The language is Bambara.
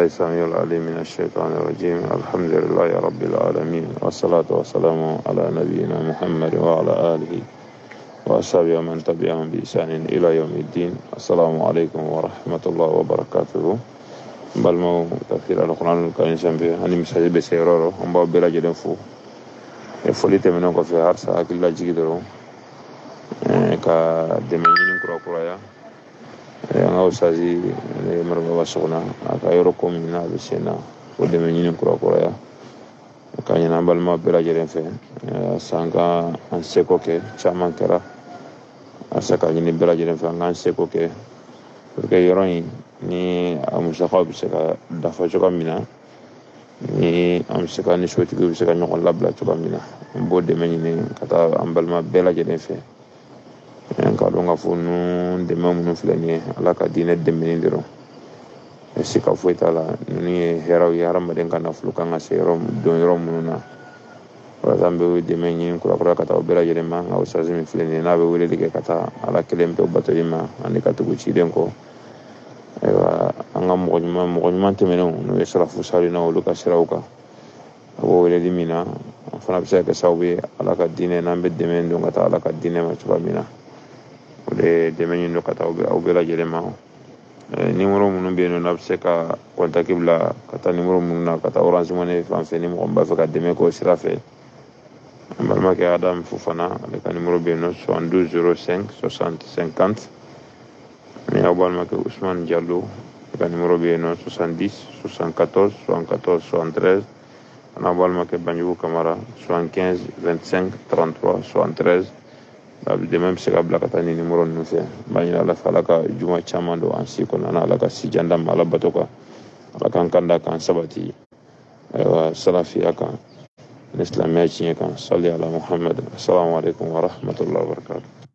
السميع العليم من الشيطان الرجيم. الحمد لله رب العالمين، والصلاة والسلام على نبينا محمد وعلى آله وأصحابه ومن تبعهم بإحسان إلى يوم الدين. السلام عليكم ورحمة الله وبركاته. بالمو تفسير القرآن الكريم سنبه أني مساجد بسيرورو أمبا بلا جدن فو فوليت منو كفي هرسا كلا جيدرو كا دمين كرا كرايا nga usazi marba basuna aka yoro komina bisena o de menyin kura ya kanya nambal ma bela jeren fe sanga an seko ke chaman kara asaka ni bela jeren fe ngan seko ke porque yoro ni amusaka biseka dafa joka mina ni amusaka ni shoti biseka nyoko labla joka mina bo de menyin kata ambal ma bela jeren fe ka donga funu de mamu fulani ala ka dine de menindiro sika fuitala ni heraw yaram den kana flukan asero don rom nuna razambe de menin kula kata obera jere ma nga usazimi fulani na be wele dige kata ala kelembe obatorima ani katugu chiden ko ewa anga mo nyuma temeno no esra fusari na oluka sirauka o wele dimina fana bisa ka sawbe ala ka dine nambe de men don kata ala ka dine ma tuba mina de demeñu ndo kata o bela jele ma numéro mun be no nabse ka contact bla kata numéro mun na kata orange money fan fe ni mo ba fa ka deme ko sirafe mbal ma ke adam fufana le ka numéro be no 7205 60 50 ni abal ma ke Ousmane Diallo ka numéro be no 70 74 74 73 ana abal ma ke Banjou Camara 75 25 33 73 de même se kabla kata ni numéro nu fe banyina la fala ka juma chama do ansi ko nana la ka si janda mala batoka ala kan kanda kan sabati wa salafiya kan islamiyya kan salli ala muhammad. Assalamu alaikum wa rahmatullahi wa barakatuh.